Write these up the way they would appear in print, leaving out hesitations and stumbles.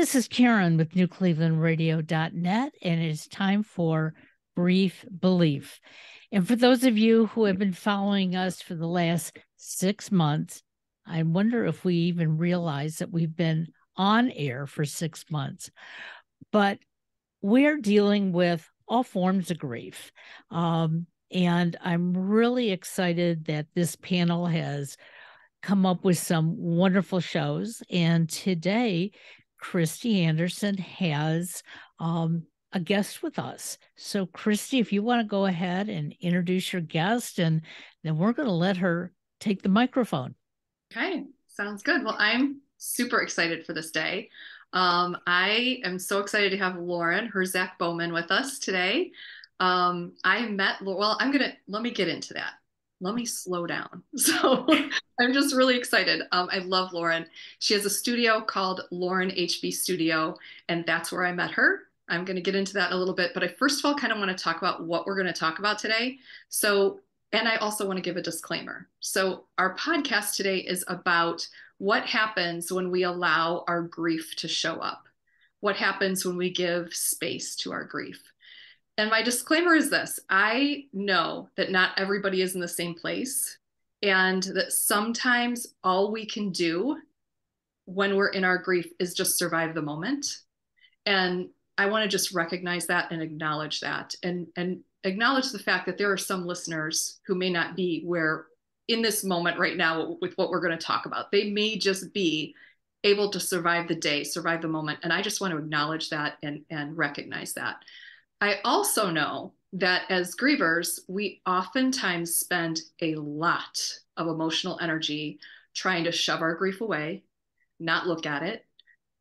This is Karen with newclevelandradio.net, and it is time for Brief Belief. And for those of you who have been following us for the last 6 months, I wonder if we even realize that we've been on air for 6 months. But we're dealing with all forms of grief. And I'm really excited that this panel has come up with some wonderful shows. And today, Kristy Anderson has a guest with us. So, Kristy, if you want to go ahead and introduce your guest, and then we're going to let her take the microphone. Okay, sounds good. Well, I'm super excited for this day. I am so excited to have Lauren Herzak-Bauman with us today. Let me get into that. Let me slow down. So I'm just really excited. I love Lauren. She has a studio called Lauren HB Studio, and that's where I met her. I'm going to get into that in a little bit, but I first of all kind of want to talk about what we're going to talk about today. And I also want to give a disclaimer. So our podcast today is about what happens when we allow our grief to show up. What happens when we give space to our grief? And my disclaimer is this: I know that not everybody is in the same place, and that sometimes all we can do when we're in our grief is just survive the moment. And I want to just recognize that and acknowledge that, and acknowledge the fact that there are some listeners who may not be where in this moment right now with what we're going to talk about. They may just be able to survive the day, survive the moment. And I just want to acknowledge that and recognize that. I also know that as grievers, we oftentimes spend a lot of emotional energy trying to shove our grief away, not look at it,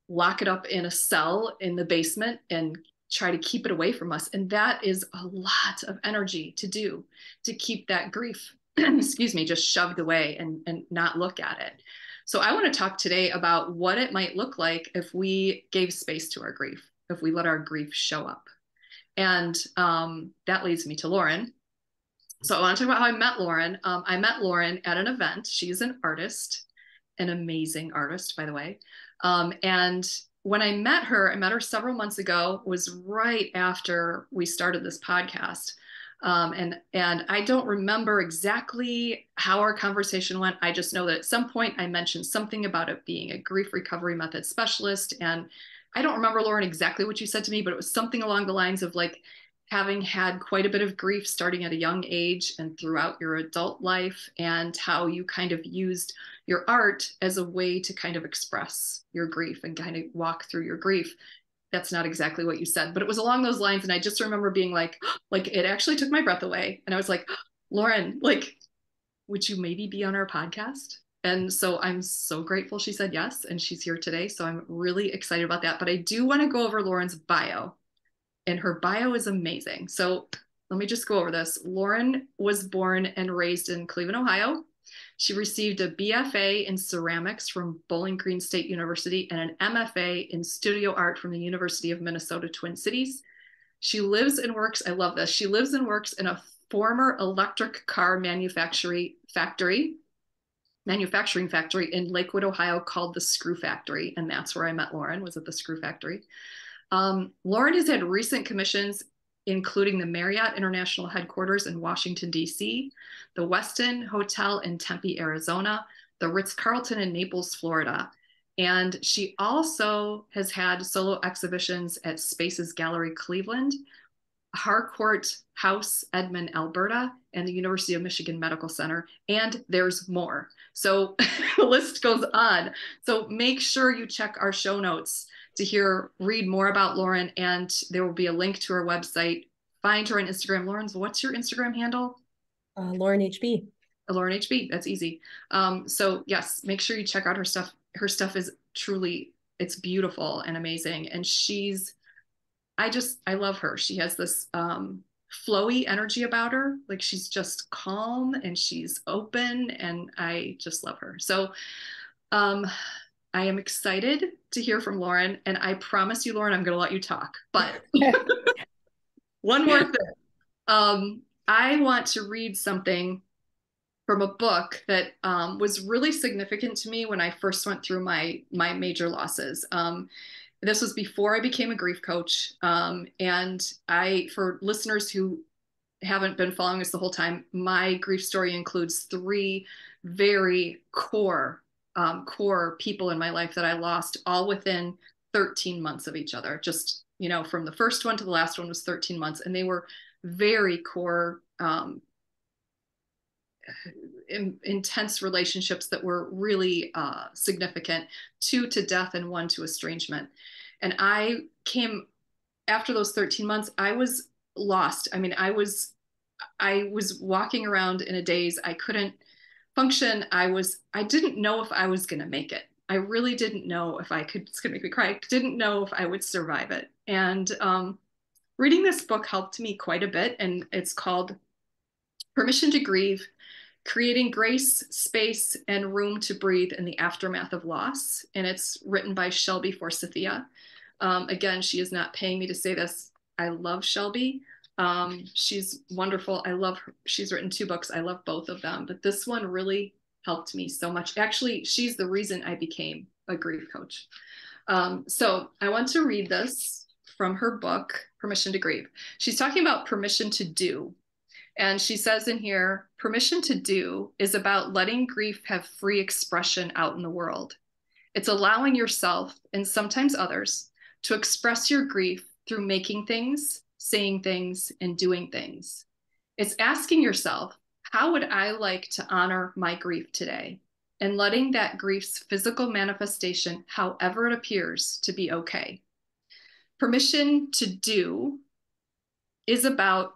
lock it up in a cell in the basement, and try to keep it away from us. And that is a lot of energy to do, to keep that grief, excuse me, just shoved away and not look at it. So I want to talk today about what it might look like if we gave space to our grief, if we let our grief show up. And that leads me to Lauren. So I want to talk about how I met Lauren. I met Lauren at an event. She's an artist, an amazing artist, by the way. And when I met her several months ago, was right after we started this podcast. And I don't remember exactly how our conversation went. I just know that at some point I mentioned something about it being a grief recovery method specialist. And I don't remember, Lauren, exactly what you said to me, but it was something along the lines of like having had quite a bit of grief starting at a young age and throughout your adult life, and how you kind of used your art as a way to kind of express your grief and kind of walk through your grief. That's not exactly what you said, but it was along those lines. And I just remember being like it actually took my breath away. And I was like, Lauren, like, would you maybe be on our podcast? And so I'm so grateful she said yes, and she's here today. So I'm really excited about that. But I do want to go over Lauren's bio, and her bio is amazing. So let me just go over this. Lauren was born and raised in Cleveland, Ohio. She received a BFA in ceramics from Bowling Green State University and an MFA in studio art from the University of Minnesota Twin Cities. She lives and works, I love this, she lives and works in a former electric car manufacturing factory in Lakewood, Ohio, called the Screw Factory. And that's where I met Lauren, was at the Screw Factory. Lauren has had recent commissions, including the Marriott International Headquarters in Washington, D.C., the Westin Hotel in Tempe, Arizona, the Ritz-Carlton in Naples, Florida. And she also has had solo exhibitions at Spaces Gallery, Cleveland, Harcourt House, Edmond, Alberta, and the University of Michigan Medical Center. And there's more. So the list goes on. So make sure you check our show notes to read more about Lauren, and there will be a link to her website. Find her on Instagram. Lauren's, what's your Instagram handle? Lauren HB. Lauren HB, that's easy. So yes, make sure you check out her stuff. Her stuff is truly, it's beautiful and amazing. And I love her. She has this flowy energy about her. Like, she's just calm and she's open, and I just love her. So I am excited to hear from Lauren, and I promise you, Lauren, I'm going to let you talk. But one more thing. I want to read something from a book that was really significant to me when I first went through my major losses. This was before I became a grief coach. And for listeners who haven't been following us the whole time, my grief story includes three very core people in my life that I lost all within 13 months of each other. Just, from the first one to the last one was 13 months. And they were very core, intense relationships that were really significant, 2 to death and 1 to estrangement. And after those 13 months, I was lost. I mean, I was walking around in a daze. I couldn't function. I didn't know if I was going to make it. I really didn't know if it's going to make me cry. I didn't know if I would survive it. And reading this book helped me quite a bit. And it's called Permission to Grieve: Creating Grace, Space, and Room to Breathe in the Aftermath of Loss. And it's written by Shelby Forsythia. Again, she is not paying me to say this. I love Shelby. She's wonderful. I love her. She's written 2 books. I love both of them, but this one really helped me so much. Actually, she's the reason I became a grief coach. So I want to read this from her book, Permission to Grieve. She's talking about permission to do. And she says in here, permission to do is about letting grief have free expression out in the world. It's allowing yourself, and sometimes others, to express your grief through making things, saying things, and doing things. It's asking yourself, how would I like to honor my grief today? And letting that grief's physical manifestation, however it appears, to be okay. Permission to do is about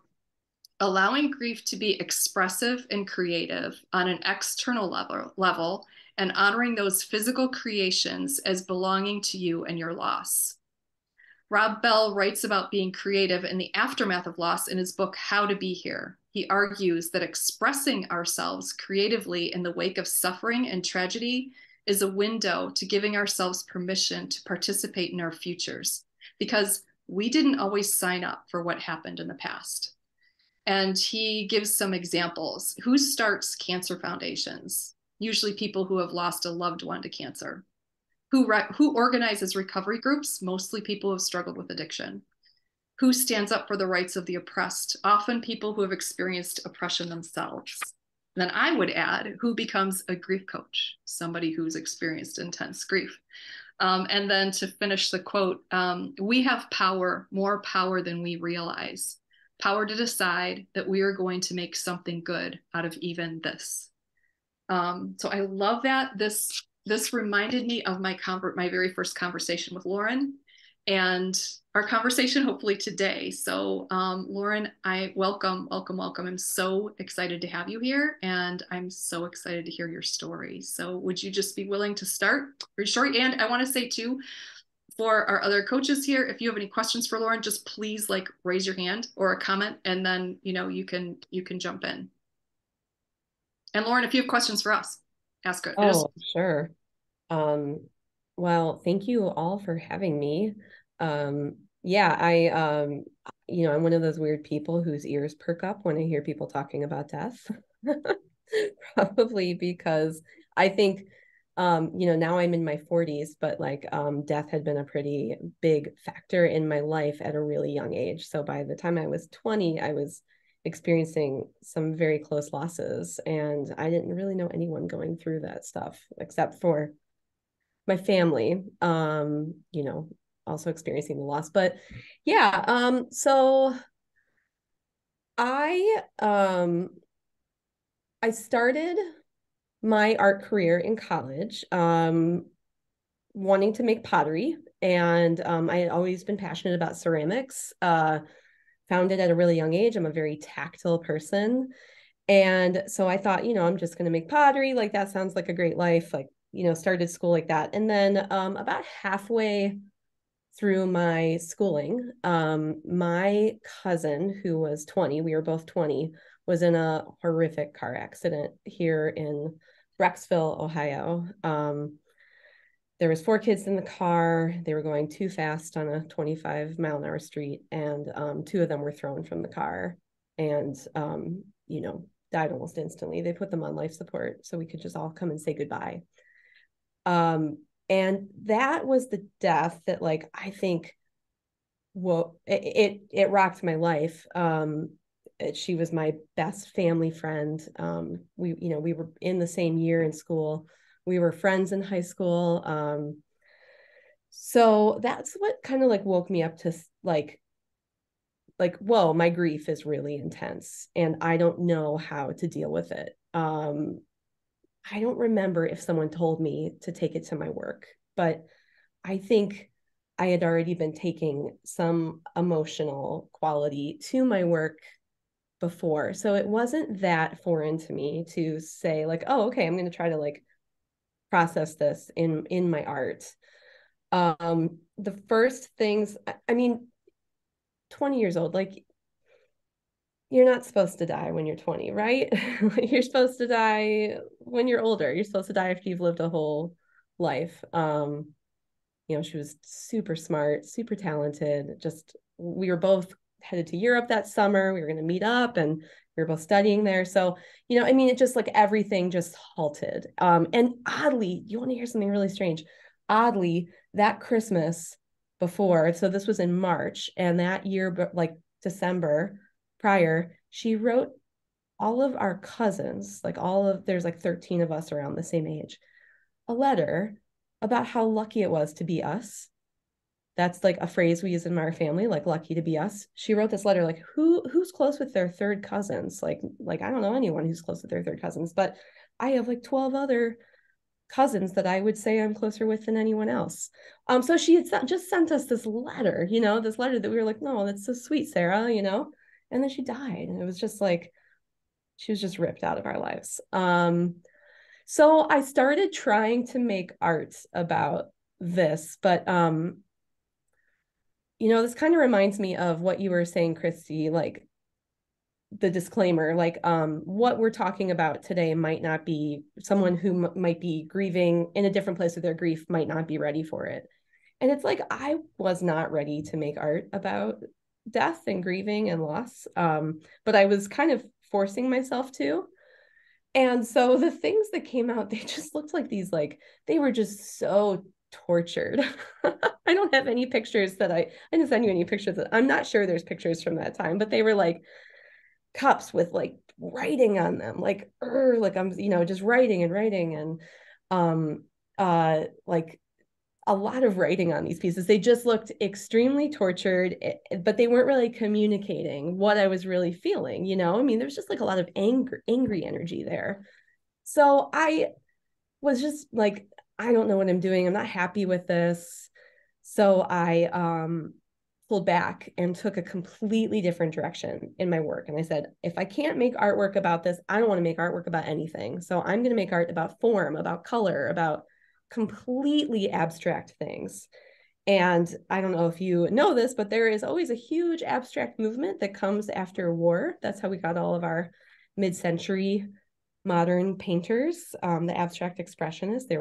allowing grief to be expressive and creative on an external level and honoring those physical creations as belonging to you and your loss. Rob Bell writes about being creative in the aftermath of loss in his book, How to Be Here. He argues that expressing ourselves creatively in the wake of suffering and tragedy is a window to giving ourselves permission to participate in our futures, because we didn't always sign up for what happened in the past. And he gives some examples. Who starts cancer foundations? Usually people who have lost a loved one to cancer. Who organizes recovery groups? Mostly people who have struggled with addiction. Who stands up for the rights of the oppressed? Often people who have experienced oppression themselves. Then I would add, who becomes a grief coach? Somebody who's experienced intense grief. And then to finish the quote, we have power, more power than we realize. Power to decide that we are going to make something good out of even this. So I love that. This reminded me of my very first conversation with Lauren, and our conversation hopefully today. So Lauren, welcome. I'm so excited to have you here, and I'm so excited to hear your story. So would you just be willing to start your story? And I want to say too, for our other coaches here, if you have any questions for Lauren, just please raise your hand or a comment, and then you can jump in. And Lauren, if you have questions for us, ask it. Oh, sure. Well, thank you all for having me. Yeah, I'm one of those weird people whose ears perk up when I hear people talking about death. Probably because I think, now I'm in my 40s, but death had been a pretty big factor in my life at a really young age. So by the time I was 20, I was experiencing some very close losses, and I didn't really know anyone going through that stuff except for my family, also experiencing the loss. But yeah, so I started my art career in college, wanting to make pottery. And I had always been passionate about ceramics, found it at a really young age. I'm a very tactile person. And so I thought, I'm just going to make pottery. That sounds like a great life. Started school like that. And then about halfway through my schooling, my cousin, who was 20, we were both 20, was in a horrific car accident here in Brecksville, Ohio. There was 4 kids in the car. They were going too fast on a 25-mile-an-hour street, and 2 of them were thrown from the car and, died almost instantly. They put them on life support so we could just all come and say goodbye. And that was the death that, like, I think, well, it rocked my life. She was my best family friend. We were in the same year in school. We were friends in high school. So that's what kind of like woke me up to whoa, my grief is really intense and I don't know how to deal with it. I don't remember if someone told me to take it to my work, but I think I had already been taking some emotional quality to my work before. So it wasn't that foreign to me to say like, oh, okay, I'm going to try to like process this in my art. The first things, I mean, 20 years old, like, you're not supposed to die when you're 20, right? You're supposed to die when you're older. You're supposed to die after you've lived a whole life. She was super smart, super talented. Just, we were both headed to Europe that summer. We were going to meet up and we were both studying there. So, it just like everything just halted. And oddly, you want to hear something really strange? Oddly, that Christmas before, so this was in March, and that year, like December prior, she wrote all of our cousins, there's like 13 of us around the same age, a letter about how lucky it was to be us. That's like a phrase we use in our family, like lucky to be us. She wrote this letter, like, who's close with their third cousins? Like I don't know anyone who's close with their third cousins, but I have like 12 other cousins that I would say I'm closer with than anyone else. So she had just sent us this letter, this letter that we were like, no, that's so sweet, Sarah, and then she died. And it was just like, she was just ripped out of our lives. So I started trying to make art about this, but this kind of reminds me of what you were saying, Kristy, like the disclaimer, like what we're talking about today might not be, someone who might be grieving in a different place of their grief might not be ready for it. And it's like, I was not ready to make art about death and grieving and loss, but I was kind of forcing myself to. And so the things that came out, they just looked like these, like, they were just so tortured. I don't have any pictures I didn't send you any pictures. I'm not sure there's pictures from that time, but they were like cups with like writing on them, like I'm, just writing and like a lot of writing on these pieces. They just looked extremely tortured, but they weren't really communicating what I was really feeling, there's just like a lot of angry energy there. So I was just like, I don't know what I'm doing. I'm not happy with this. So I pulled back and took a completely different direction in my work. And I said, if I can't make artwork about this, I don't want to make artwork about anything. So I'm going to make art about form, about color, about completely abstract things. And I don't know if you know this, but there is always a huge abstract movement that comes after war. That's how we got all of our mid-century modern painters, the abstract expressionists. They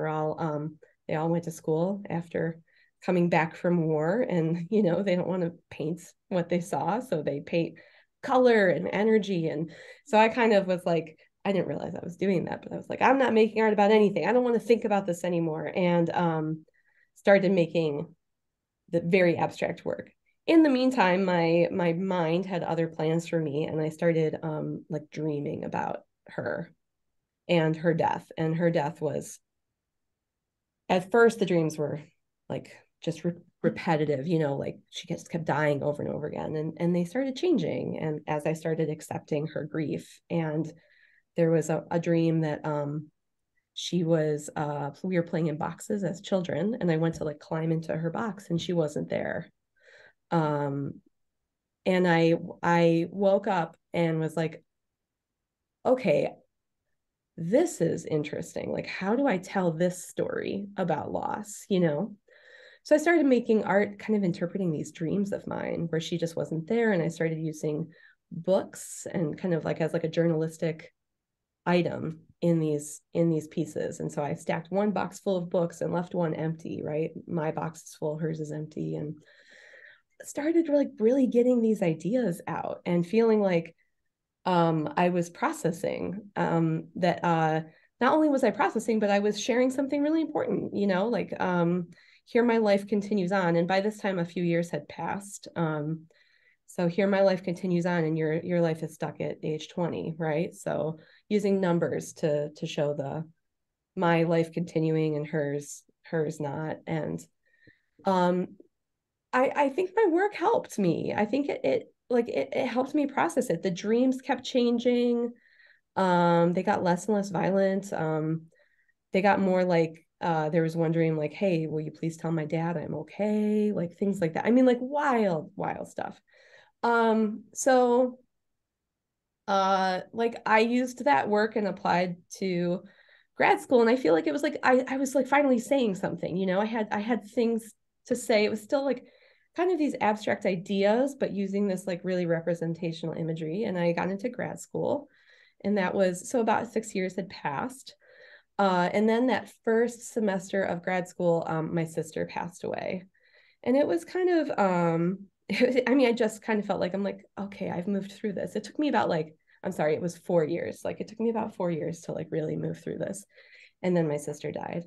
all went to school after coming back from war, and they don't want to paint what they saw, so they paint color and energy. And so I kind of was like, I didn't realize I was doing that, but I was like, I'm not making art about anything. I don't want to think about this anymore. And started making the very abstract work. In the meantime, my mind had other plans for me, and I started like dreaming about her and her death. And her death was, at first the dreams were like just repetitive, like she just kept dying over and over again, and they started changing. And as I started accepting her grief, and there was a dream that we were playing in boxes as children, and I went to like climb into her box and she wasn't there. And I woke up and was like, okay, this is interesting. Like, how do I tell this story about loss, So I started making art, kind of interpreting these dreams of mine where she just wasn't there. And I started using books and kind of like as like a journalistic item in these pieces. And so I stacked one box full of books and left one empty, right? My box is full, hers is empty. And started like really getting these ideas out and feeling like I was processing that not only was I processing, but I was sharing something really important, you know, like here my life continues on. And by this time, a few years had passed. So here my life continues on, and your life is stuck at age 20, right? So using numbers to show my life continuing and hers not. And I think my work helped me. I think it helped me process it. The dreams kept changing. They got less and less violent. They got more like there was one dream like, hey, will you please tell my dad I'm okay? Like things like that. I mean, like wild stuff. So like I used that work and applied to grad school, and I feel like it was like I was like finally saying something, you know. I had things to say. It was still like kind of these abstract ideas, but using this like really representational imagery. And I got into grad school, and that was so about 6 years had passed. And then that first semester of grad school, my sister passed away. And it was kind of, I mean, I just kind of felt like, I'm like, okay, I've moved through this. It took me about like, I'm sorry, it was 4 years. Like it took me about 4 years to like really move through this. And then my sister died.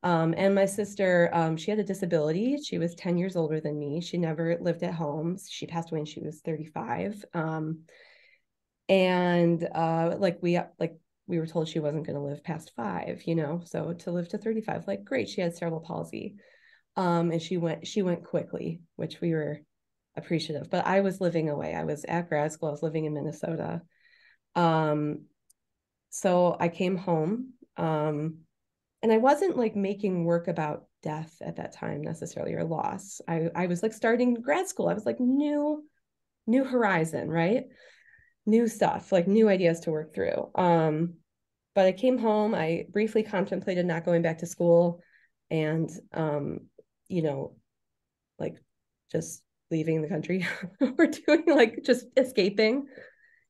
And my sister, she had a disability. She was 10 years older than me. She never lived at home. She passed away when she was 35. And like we were told she wasn't going to live past 5, you know, so to live to 35, like great. She had cerebral palsy. And she went quickly, which we were appreciative. But I was living away. I was at grad school. I was living in Minnesota. So I came home. And I wasn't like making work about death at that time necessarily, or loss. I was like starting grad school. I was like new horizon, right? New stuff, like new ideas to work through. But I came home. I briefly contemplated not going back to school, and you know, like just leaving the country or doing like just escaping.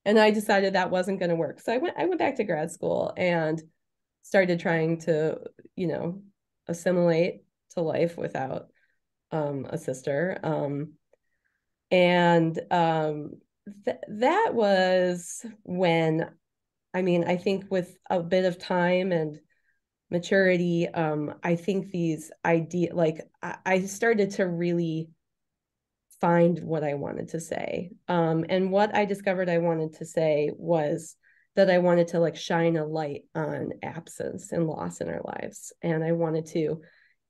And I decided that wasn't going to work. So I went back to grad school and started trying to, you know, assimilate to life without a sister. And that was when, I mean, I think with a bit of time and maturity, I think these ideas, like I started to really find what I wanted to say. And what I discovered I wanted to say was that I wanted to like shine a light on absence and loss in our lives. And I wanted to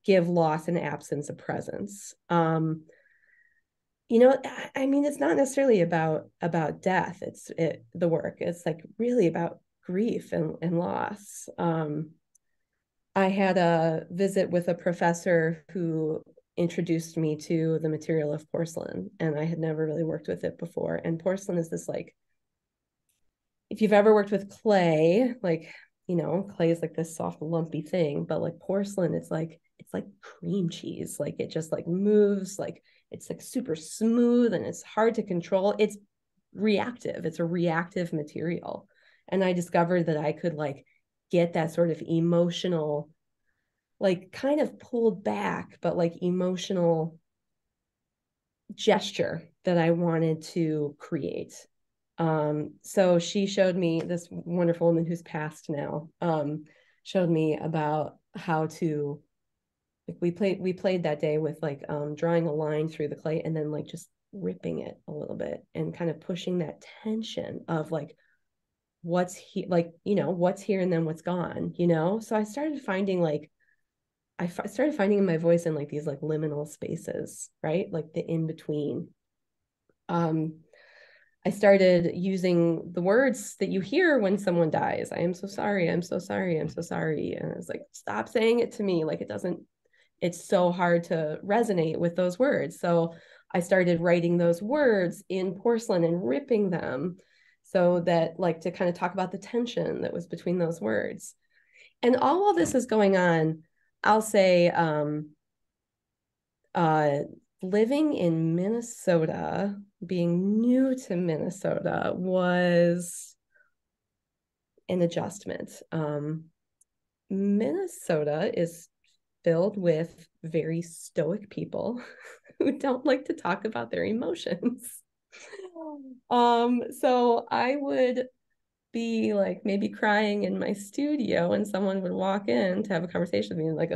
give loss and absence a presence. You know, I mean, it's not necessarily about death. The work. It's like really about grief and loss. I had a visit with a professor who introduced me to the material of porcelain, and I had never really worked with it before. And porcelain is this like, if you've ever worked with clay, like, you know, clay is like this soft lumpy thing, but like porcelain, it's like cream cheese. Like it just like moves, like it's like super smooth and it's hard to control. It's reactive. It's a reactive material. And I discovered that I could like get that sort of emotional, like kind of pulled back, but like emotional gesture that I wanted to create. So she showed me, this wonderful woman who's passed now, showed me about how to, like we played that day with like drawing a line through the clay and then like just ripping it a little bit and kind of pushing that tension of like what's here, like, you know, what's here and then what's gone, you know. So I started finding like started finding in my voice in like these like liminal spaces, right? Like the in between. I started using the words that you hear when someone dies. I am so sorry. I'm so sorry. I'm so sorry. And I was like, stop saying it to me. Like it doesn't, it's so hard to resonate with those words. So I started writing those words in porcelain and ripping them so that like to kind of talk about the tension that was between those words. And all of this is going on, I'll say, living in Minnesota, being new to Minnesota was an adjustment. Minnesota is filled with very stoic people who don't like to talk about their emotions. So I would be like maybe crying in my studio and someone would walk in to have a conversation with me and like,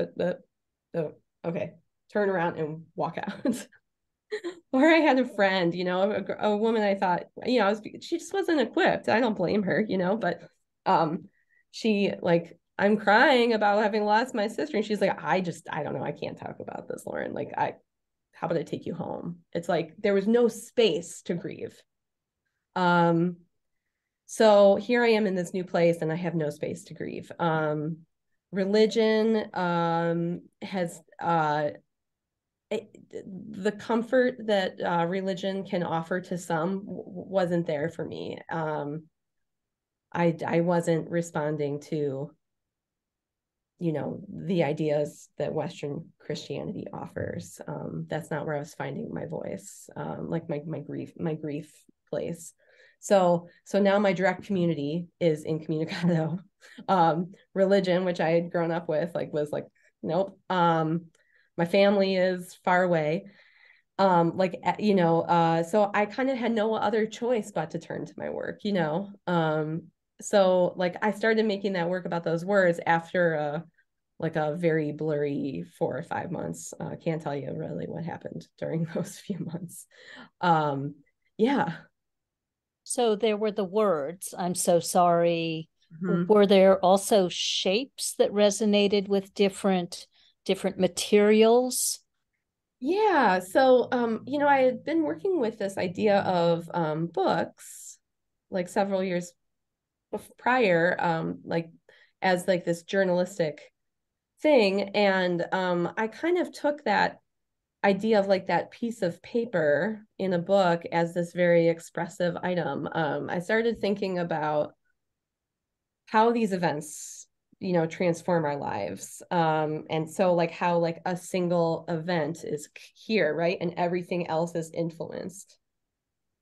okay, turn around and walk out. Or I had a friend, you know, a woman I thought, you know, she just wasn't equipped. I don't blame her, you know, but she like, I'm crying about having lost my sister. And she's like, I don't know. I can't talk about this, Lauren. Like, how about I take you home? It's like, there was no space to grieve. So here I am in this new place and I have no space to grieve. Religion has the comfort that religion can offer to some wasn't there for me. I wasn't responding to, you know, the ideas that Western Christianity offers. That's not where I was finding my voice, like my grief place. So now my direct community is incommunicado. Religion, which I had grown up with, like was like, nope. My family is far away. You know, so I kind of had no other choice but to turn to my work, you know. So like I started making that work about those words after like a very blurry 4 or 5 months. Can't tell you really what happened during those few months. Yeah. So there were the words, I'm so sorry. Mm-hmm. Were there also shapes that resonated with different materials? Yeah. So, you know, I had been working with this idea of books like several years prior, like as like this journalistic thing. And I kind of took that idea of like that piece of paper in a book as this very expressive item. I started thinking about how these events, you know, transform our lives. And so like how like a single event is here, right? And everything else is influenced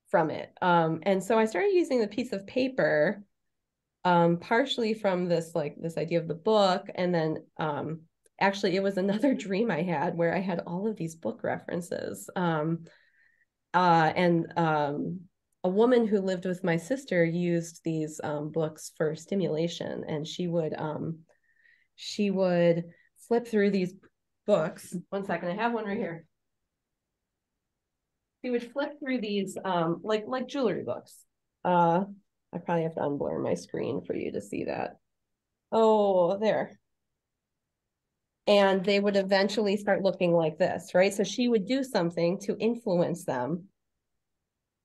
from it. And so I started using the piece of paper, partially from this idea of the book, and then actually it was another dream I had where I had all of these book references. And a woman who lived with my sister used these books for stimulation, and she would flip through these books. 1 second, I have one right here. She would flip through these like jewelry books. I probably have to unblur my screen for you to see that. Oh, there. And they would eventually start looking like this, right? So she would do something to influence them.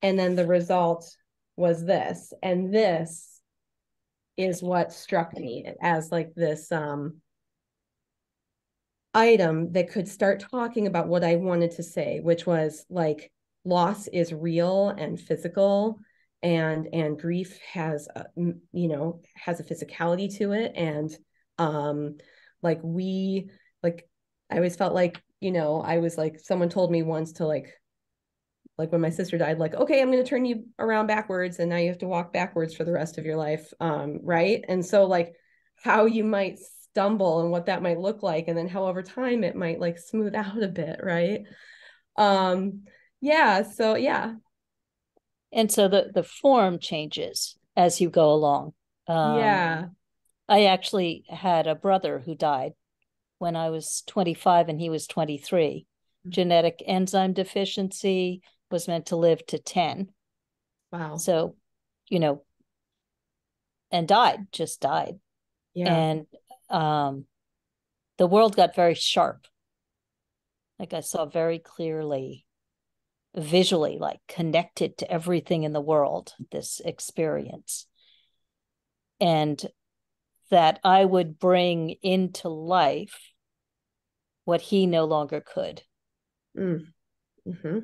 And then the result was this. And this is what struck me as like this item that could start talking about what I wanted to say, which was like loss is real and physical, and grief has you know, has a physicality to it. And like I always felt like, you know, I was like, someone told me once to like when my sister died, like, okay, I'm going to turn you around backwards and now you have to walk backwards for the rest of your life. Right. And so like how you might stumble and what that might look like, and then how over time it might like smooth out a bit. Right. Yeah. So yeah. And so the form changes as you go along. Yeah. I actually had a brother who died when I was 25 and he was 23. Genetic enzyme deficiency, was meant to live to 10. Wow. So, you know, and just died. Yeah. And the world got very sharp. Like I saw very clearly, visually, like connected to everything in the world, this experience. And that I would bring into life what he no longer could. Mm-hmm.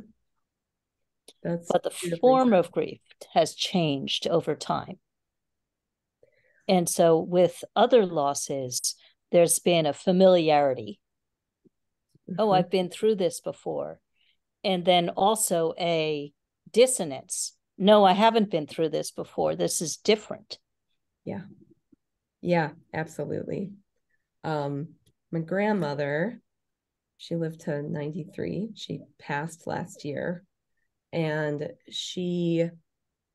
But the form of grief has changed over time. And so with other losses, there's been a familiarity. Mm-hmm. Oh, I've been through this before. And then also a dissonance. No, I haven't been through this before. This is different. Yeah. Yeah, absolutely. My grandmother, she lived to 93. She passed last year. And she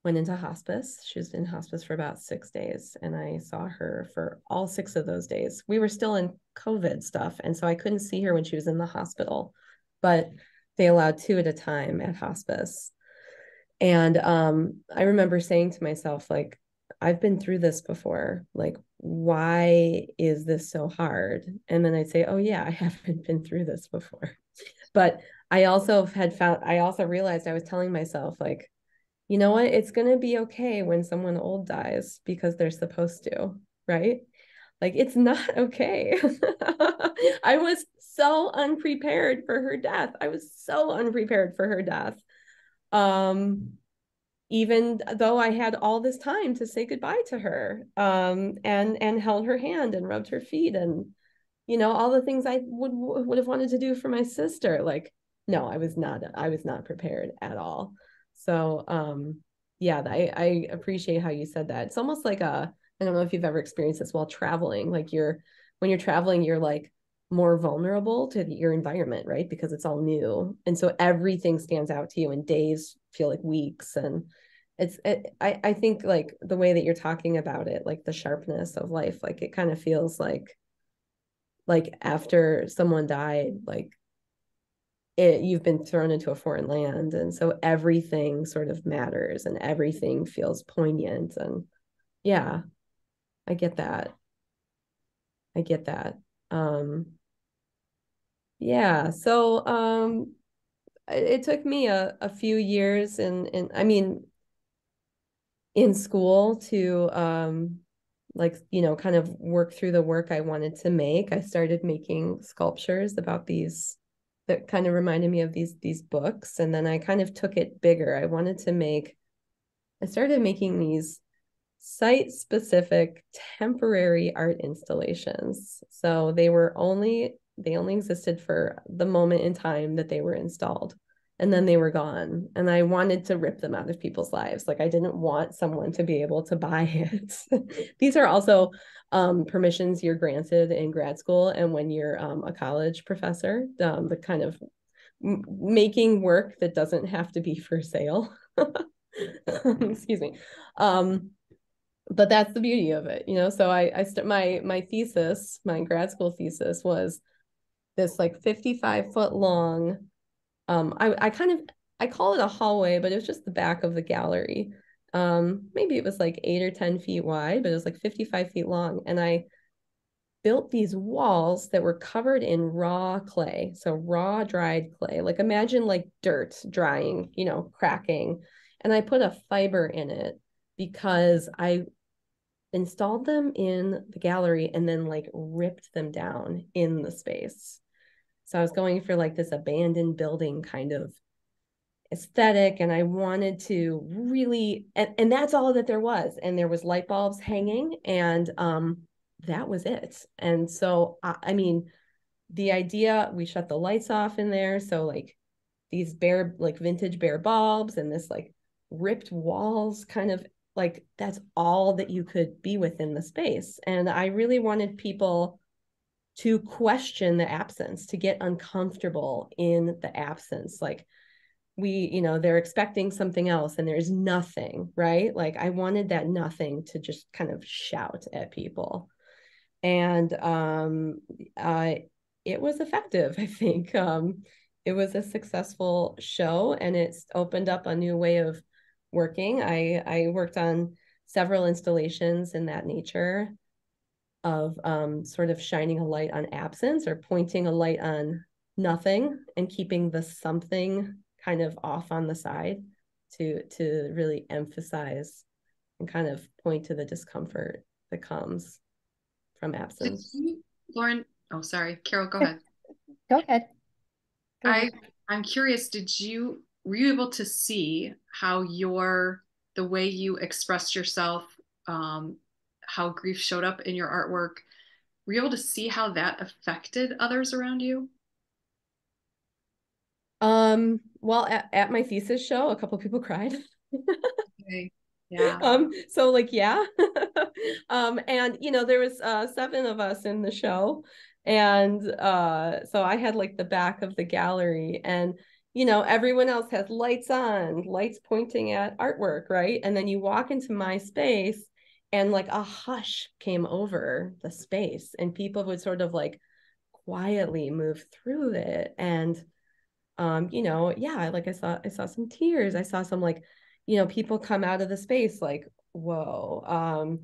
went into hospice. She was in hospice for about 6 days, and I saw her for all 6 of those days. We were still in COVID stuff, and so I couldn't see her when she was in the hospital, but they allowed 2 at a time at hospice. And I remember saying to myself, like, I've been through this before. Like, why is this so hard? And then I'd say, oh yeah, I haven't been through this before. But I also realized I was telling myself, like, you know what? It's going to be okay when someone old dies because they're supposed to, right? Like, it's not okay. I was so unprepared for her death. I was so unprepared for her death. Even though I had all this time to say goodbye to her, and held her hand and rubbed her feet, and all the things I would have wanted to do for my sister. Like, no, I was not prepared at all. So yeah, I appreciate how you said that. It's almost like I don't know if you've ever experienced this while traveling. Like, when you're traveling, you're like more vulnerable to your environment, right? Because it's all new. And so everything stands out to you, and days feel like weeks. And I think, like, the way that you're talking about it, like the sharpness of life, like it kind of feels like after someone died, like you've been thrown into a foreign land. And so everything sort of matters and everything feels poignant. And yeah, I get that. I get that. Yeah. So it took me a few years and I mean in school to like, kind of work through the work I wanted to make. I started making sculptures about these that kind of reminded me of these books. And then I kind of took it bigger. I started making these site-specific temporary art installations. So they only existed for the moment in time that they were installed, and then they were gone. And I wanted to rip them out of people's lives. Like, I didn't want someone to be able to buy it. These are also permissions you're granted in grad school and when you're a college professor, the kind of making work that doesn't have to be for sale. Excuse me. But that's the beauty of it, So my thesis, my grad school thesis, was this like 55-foot long. I call it a hallway, but it was just the back of the gallery. Maybe it was like 8 or 10 feet wide, but it was like 55 feet long, and I built these walls that were covered in raw clay, so raw dried clay. Like, imagine like dirt drying, cracking, and I put a fiber in it because I installed them in the gallery and then like ripped them down in the space. So I was going for like this abandoned building kind of aesthetic, and I wanted to really, and that's all that there was. And there was light bulbs hanging, and that was it. And so I mean, the idea, we shut the lights off in there, so like these bare, like vintage bare bulbs and this like ripped walls, kind of like that's all that you could be within the space. And I really wanted people to question the absence, to get uncomfortable in the absence. Like, they're expecting something else and there's nothing, right? Like, I wanted that nothing to just kind of shout at people. And it was effective, I think. It was a successful show, and it's opened up a new way of working. I worked on several installations in that nature of sort of shining a light on absence or pointing a light on nothing and keeping the something kind of off on the side to really emphasize and kind of point to the discomfort that comes from absence. Lauren, oh, sorry. Carol, go ahead. Go ahead. I'm curious, were you able to see how the way you expressed yourself, how grief showed up in your artwork, were you able to see how that affected others around you? Well, at my thesis show, a couple of people cried. Okay. Yeah. So like, yeah. And there was 7 of us in the show. And so I had like the back of the gallery, and everyone else has lights on, lights pointing at artwork, right? And then you walk into my space and like a hush came over the space and people would sort of like quietly move through it. And yeah, like I saw some tears. I saw some like, people come out of the space like, whoa.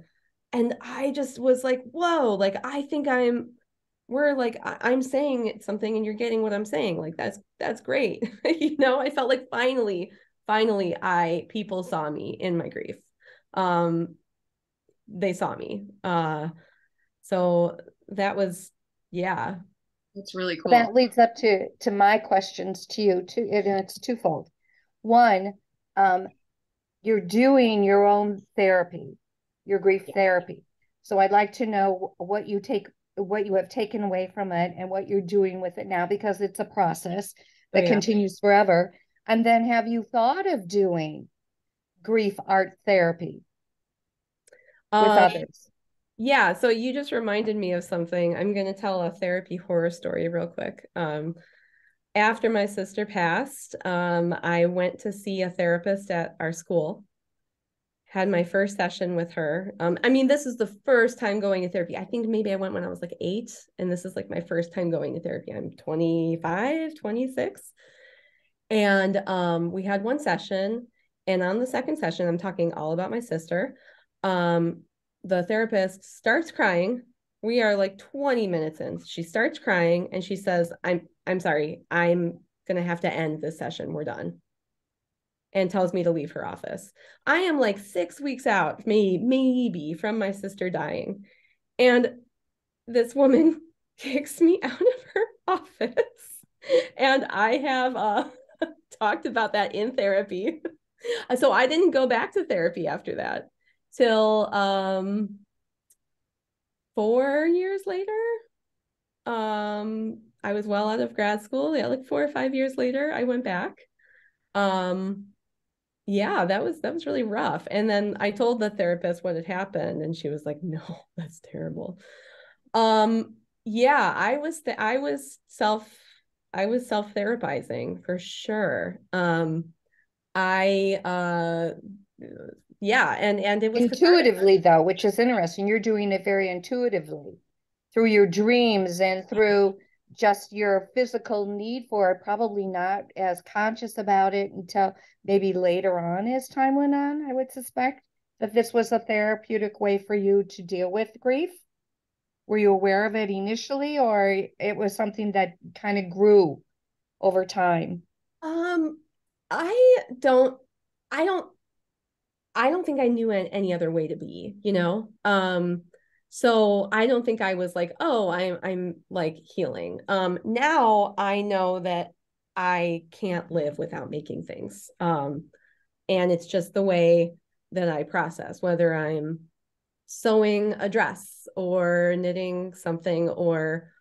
And I just was like, whoa, like I think we're like I'm saying something and you're getting what I'm saying. Like that's great. I felt like finally people saw me in my grief. They saw me. So that was, yeah. It's really cool. That leads up to my questions to you too, and it's twofold. One, you're doing your own therapy, your grief therapy. So I'd like to know what you have taken away from it and what you're doing with it now, because it's a process that continues forever. And then have you thought of doing grief art therapy with others? Yeah, so you just reminded me of something. I'm going to tell a therapy horror story real quick. After my sister passed, I went to see a therapist at our school, had my first session with her. I mean, this is the first time going to therapy. I think maybe I went when I was like 8, and this is like my first time going to therapy. I'm 25, 26. And we had one session, and on the second session, I'm talking all about my sister. The therapist starts crying. We are like 20 minutes in. She starts crying and she says, I'm sorry, I'm gonna have to end this session. We're done. And tells me to leave her office. I am like 6 weeks out, maybe from my sister dying. And this woman kicks me out of her office. And I have talked about that in therapy. So I didn't go back to therapy after that till 4 years later. I was well out of grad school. Yeah, like 4 or 5 years later, I went back. Yeah, that was really rough. And then I told the therapist what had happened, and she was like, "No, that's terrible." Yeah, I was self-therapizing for sure. I yeah, and it was intuitively though, which is interesting. You're doing it very intuitively through your dreams and through just your physical need for it, probably not as conscious about it until maybe later on as time went on. I would suspect that this was a therapeutic way for you to deal with grief. Were you aware of it initially, or it was something that kind of grew over time? I don't I don't I don't think I knew any other way to be, so I don't think I was like, oh, I'm like healing. Now I know that I can't live without making things. And it's just the way that I process, whether I'm sewing a dress or knitting something or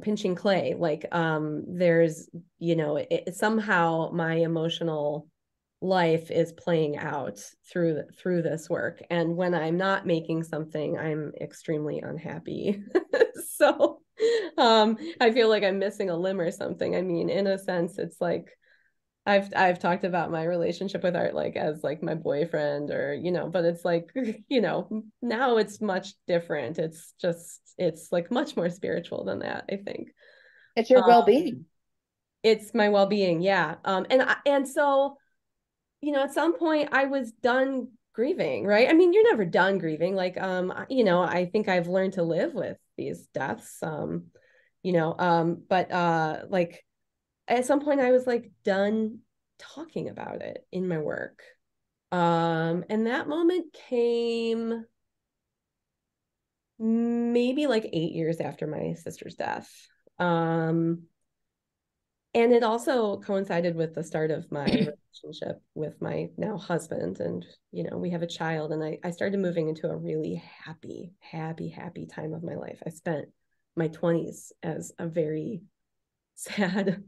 pinching clay. Like there's somehow my emotional life is playing out through this work, and when I'm not making something, I'm extremely unhappy. So I feel like I'm missing a limb or something. I mean, in a sense, it's like I've talked about my relationship with art like as like my boyfriend, or but it's like now it's much different. It's like much more spiritual than that, I think. It's your well-being. It's my well-being, yeah. And so at some point I was done grieving, right? I mean, you're never done grieving. Like, I think I've learned to live with these deaths. But like at some point I was like done talking about it in my work. And that moment came maybe like 8 years after my sister's death. And it also coincided with the start of my relationship with my now husband. And, we have a child, and I started moving into a really happy time of my life. I spent my 20s as a very sad,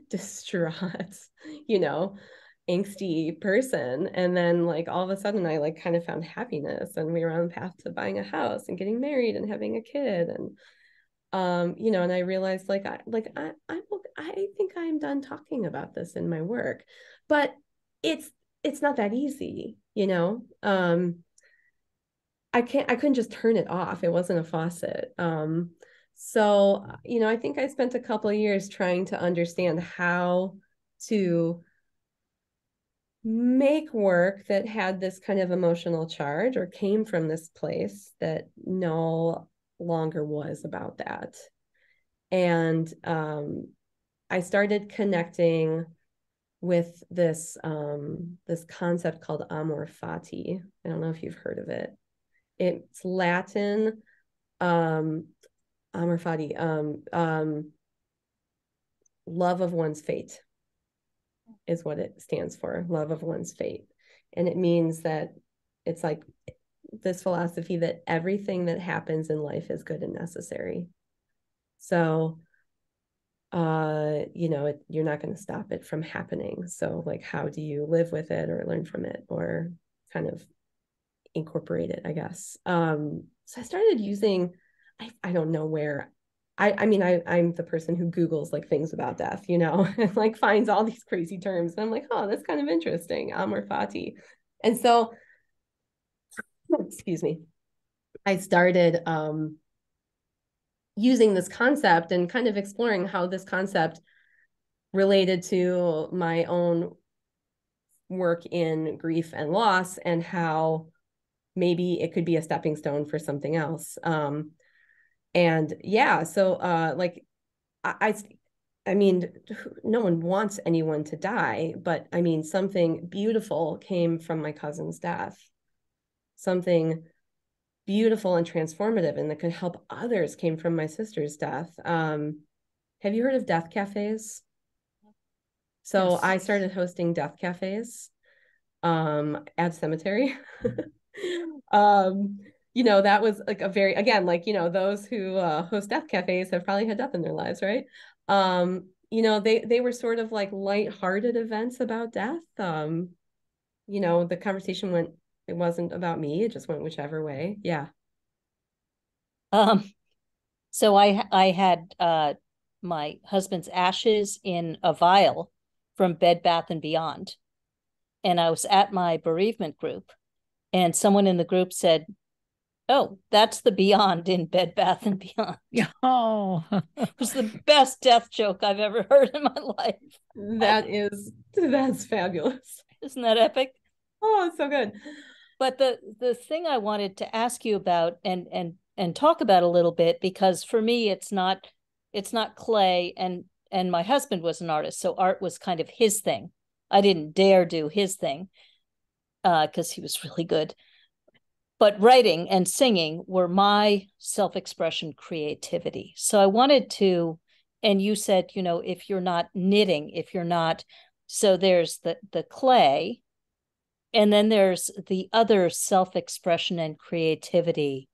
distraught, angsty person. And then like all of a sudden I like kind of found happiness, and we were on the path to buying a house and getting married and having a kid. And and I realized I'm I think I'm done talking about this in my work. But it's not that easy, you know. I couldn't just turn it off. It wasn't a faucet. So, you know, I think I spent a couple of years trying to understand how to make work that had this kind of emotional charge or came from this place that no longer was about that. And I started connecting with this this concept called amor fati. I don't know if you've heard of it. It's Latin, amor fati, love of one's fate is what it stands for, love of one's fate. And it means that it's like this philosophy that everything that happens in life is good and necessary. So, you know, you're not going to stop it from happening. So like, how do you live with it or learn from it or kind of incorporate it, I guess. So I started using, I don't know where, I mean, I'm the person who Googles like things about death, you know, and like finds all these crazy terms. And I'm like, oh, that's kind of interesting. Amor fati. And so, excuse me, I started using this concept and kind of exploring how this concept related to my own work in grief and loss and how maybe it could be a stepping stone for something else. And yeah, so like I mean, no one wants anyone to die, but I mean, something beautiful came from my cousin's death. Something beautiful and transformative and that could help others came from my sister's death. Have you heard of death cafes? So yes. I started hosting death cafes at cemetery. You know, that was like a very, again, like, you know, those who host death cafes have probably had death in their lives, right? You know, they were sort of like lighthearted events about death. You know, the conversation went, it wasn't about me, it just went whichever way. Yeah. So I had my husband's ashes in a vial from Bed Bath and Beyond. And I was at my bereavement group and someone in the group said, oh, that's the Beyond in Bed Bath and Beyond. Oh, it was the best death joke I've ever heard in my life. That's fabulous. Isn't that epic? Oh, it's so good. But the thing I wanted to ask you about and talk about a little bit, because for me it's not clay, and my husband was an artist, so art was kind of his thing. I didn't dare do his thing because he was really good. But writing and singing were my self-expression, creativity. So I wanted to, and you said, you know, if you're not knitting, if you're not, so there's the clay, and then there's the other self-expression and creativity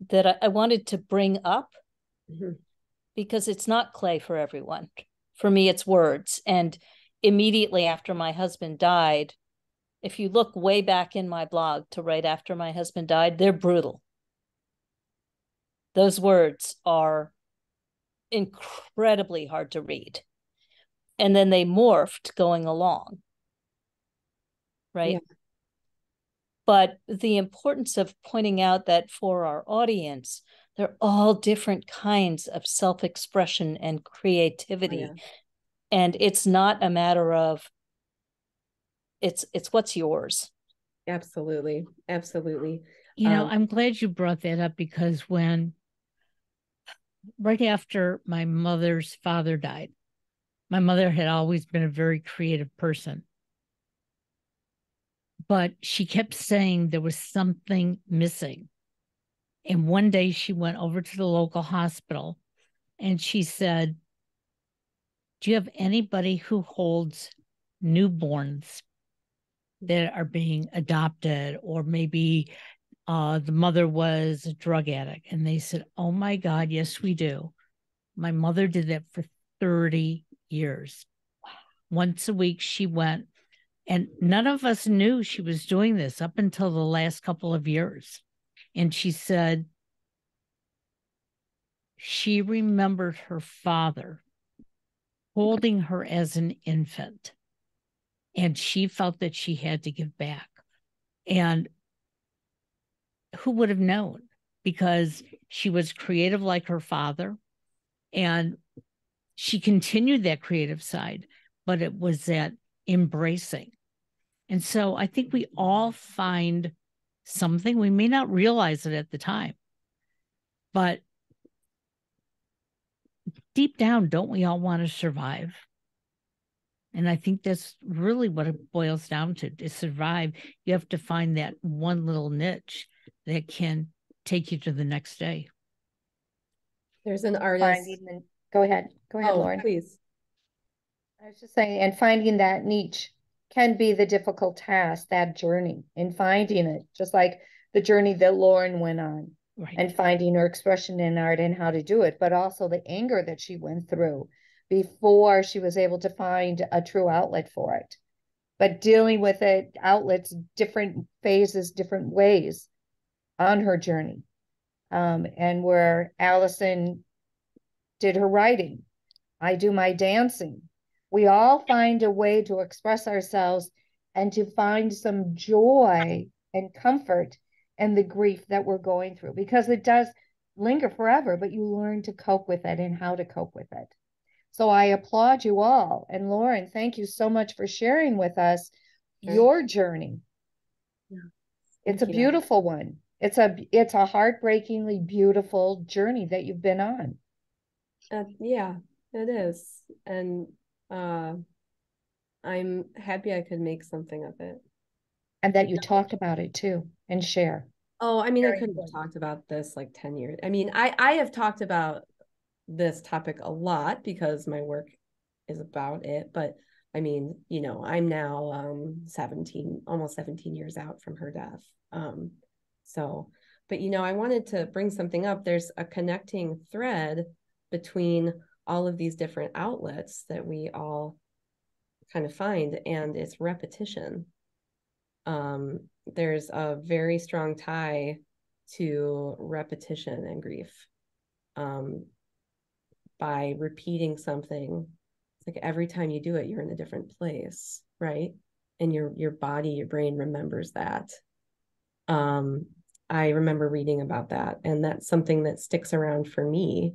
that I wanted to bring up, because it's not clay for everyone. For me, it's words. And immediately after my husband died, if you look way back in my blog to right after my husband died, they're brutal. Those words are incredibly hard to read. And then they morphed going along, right? Yeah. But the importance of pointing out that for our audience, they're all different kinds of self-expression and creativity. Oh, yeah. And it's not a matter of, it's what's yours. Absolutely. Absolutely. You know, I'm glad you brought that up, because right after my mother's father died, my mother had always been a very creative person, but she kept saying there was something missing. And one day she went over to the local hospital and she said, do you have anybody who holds newborns that are being adopted, or maybe the mother was a drug addict? And they said, oh my God, yes, we do. My mother did that for 30 years. Once a week she went, and none of us knew she was doing this up until the last couple of years. And she said she remembered her father holding her as an infant. And she felt that she had to give back. And who would have known? Because she was creative like her father. And she continued that creative side, but it was that embracing. And so I think we all find something. We may not realize it at the time, but deep down, don't we all want to survive? And I think that's really what it boils down to survive. You have to find that one little niche that can take you to the next day. There's an artist. Go ahead, Lauren. Please. I was just saying, and finding that niche can be the difficult task, that journey, and finding it, just like the journey that Lauren went on, right, and finding her expression in art and how to do it, but also the anger that she went through before she was able to find a true outlet for it. But dealing with it, outlets, different phases, different ways on her journey. And where Allison did her writing, I do my dancing. We all find a way to express ourselves and to find some joy and comfort in the grief that we're going through, because it does linger forever, but you learn to cope with it and how to cope with it. So I applaud you all. And Lauren, thank you so much for sharing with us your journey. Yeah. It's a beautiful one. It's a heartbreakingly beautiful journey that you've been on. Yeah, it is. And I'm happy I could make something of it. And that you talked about it too and share. Oh, I mean, Very I couldn't important. have talked about this like 10 years. I mean, I have talked about this topic a lot because my work is about it. But I mean, I'm now 17, almost 17 years out from her death. But I wanted to bring something up. There's a connecting thread between all of these different outlets that we all kind of find, and it's repetition. There's a very strong tie to repetition and grief. By repeating something, it's like every time you do it, you're in a different place, right? And your body, your brain remembers that. I remember reading about that, and that's something that sticks around for me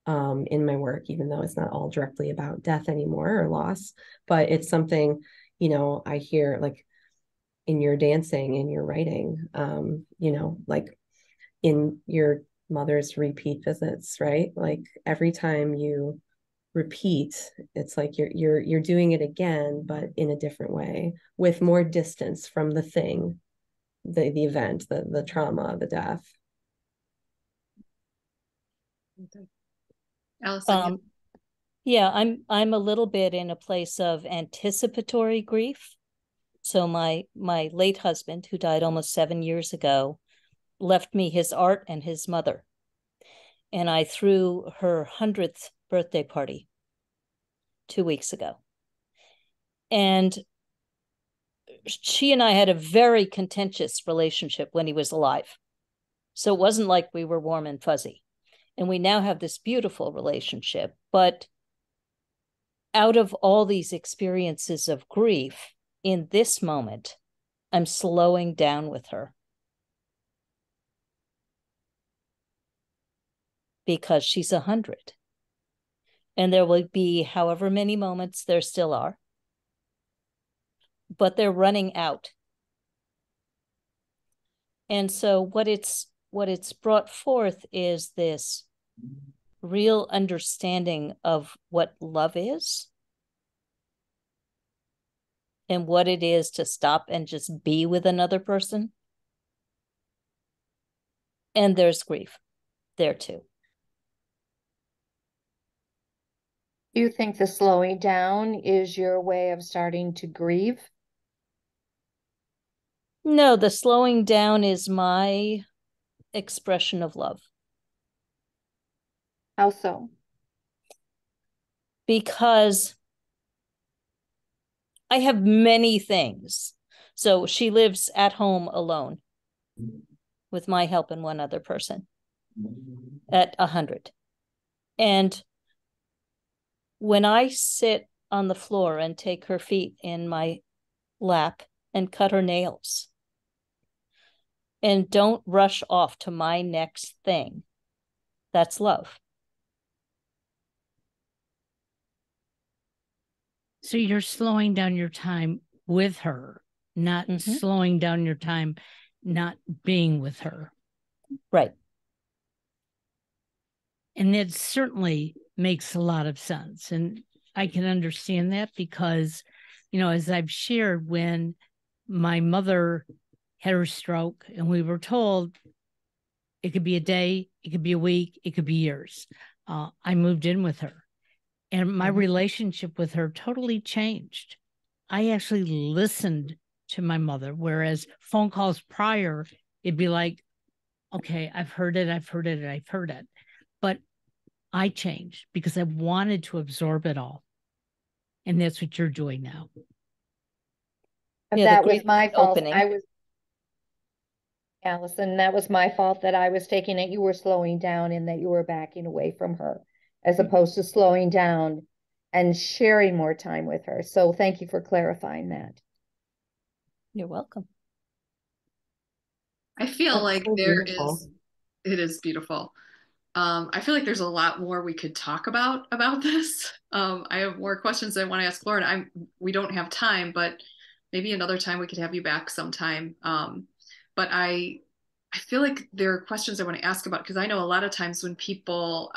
in my work, even though it's not all directly about death anymore or loss, but it's something, I hear like in your dancing, in your writing, like in your mother's repeat visits, right? Like every time you repeat, it's like you're doing it again, but in a different way, with more distance from the thing, the event, the trauma, the death. Allison, yeah, I'm a little bit in a place of anticipatory grief. So my late husband, who died almost 7 years ago, left me his art and his mother. And I threw her 100th birthday party 2 weeks ago. And she and I had a very contentious relationship when he was alive. So it wasn't like we were warm and fuzzy. And we now have this beautiful relationship. But out of all these experiences of grief, in this moment, I'm slowing down with her. Because she's 100. And there will be however many moments there still are. But they're running out. And so what it's brought forth is this real understanding of what love is and what it is to stop and just be with another person. And there's grief there too. Do you think the slowing down is your way of starting to grieve? No, the slowing down is my expression of love. How so? Because I have many things. So she lives at home alone with my help and one other person at 100. And when I sit on the floor and take her feet in my lap and cut her nails and don't rush off to my next thing, that's love. So you're slowing down your time with her, not slowing down your time not being with her. Right. And it certainly makes a lot of sense. And I can understand that because, you know, as I've shared, when my mother had her stroke and we were told it could be a day, it could be a week, it could be years, I moved in with her. And my relationship with her totally changed. I actually listened to my mother, whereas phone calls prior, it'd be like, okay, I've heard it. But I changed because I wanted to absorb it all. And that's what you're doing now. Yeah, that was my fault. Allison, that was my fault that I was taking it. You were slowing down and that you were backing away from her as opposed to slowing down and sharing more time with her. So thank you for clarifying that. You're welcome. I feel like it is beautiful. I feel like there's a lot more we could talk about this. I have more questions I want to ask Lauren. We don't have time, but maybe another time we could have you back sometime. But I feel like there are questions I want to ask about because I know a lot of times when people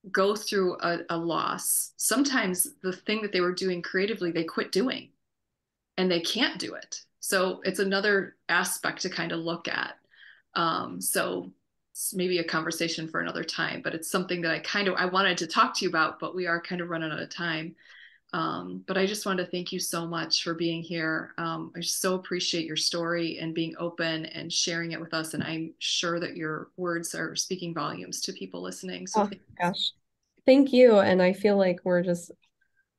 go through a loss, sometimes the thing that they were doing creatively, they quit doing and they can't do it. So it's another aspect to kind of look at. So it's maybe a conversation for another time, but it's something that I wanted to talk to you about, but we are kind of running out of time. But I just want to thank you so much for being here. I so appreciate your story and being open and sharing it with us. And I'm sure that your words are speaking volumes to people listening. So gosh, thank you. And I feel like we're just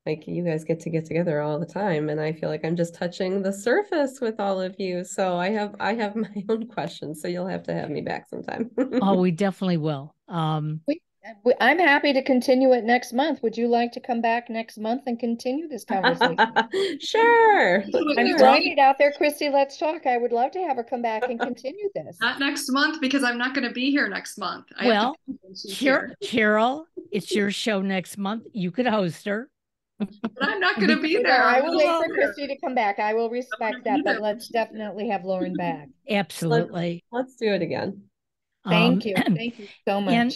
like, you guys get together all the time. And I feel like I'm just touching the surface with all of you. So I have my own questions. So you'll have to have me back sometime. Oh, we definitely will. I'm happy to continue it next month. Would you like to come back next month and continue this conversation? Sure. I'm throwing it out there, Kristy. Let's talk. I would love to have her come back and continue this. Not next month because I'm not going to be here next month. Cheryl, it's your show next month. You could host her. But I'm not going to be there. I will wait for Kristy to come back. I will respect that, but let's definitely have Lauren back. Absolutely. Let's do it again. Thank you. Thank you so much. And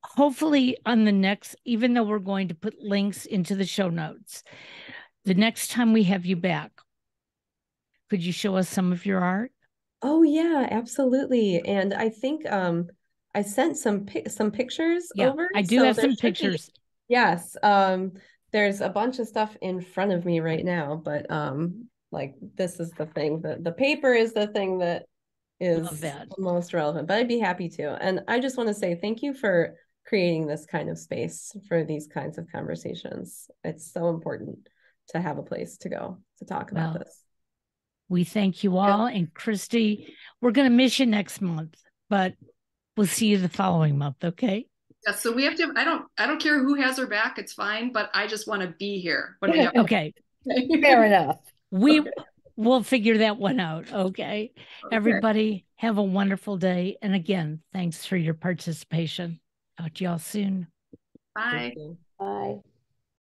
hopefully on the next, even though we're going to put links into the show notes, the next time we have you back, could you show us some of your art? Oh yeah, absolutely. And I think I sent some pictures over. I do have some pictures. Yes. There's a bunch of stuff in front of me right now, but like this is the thing, the paper is the thing that is the most relevant, but I'd be happy to. And I just want to say thank you for creating this kind of space for these kinds of conversations. It's so important to have a place to go to talk about this. We thank you all. And Kristy, we're going to miss you next month, but we'll see you the following month. Okay. Yeah, so we have to, I don't care who has her back. It's fine, but I just want to be here. Okay. Fair enough. We'll figure that one out. Okay. Everybody have a wonderful day. And again, thanks for your participation. Talk to y'all soon. Bye. Bye.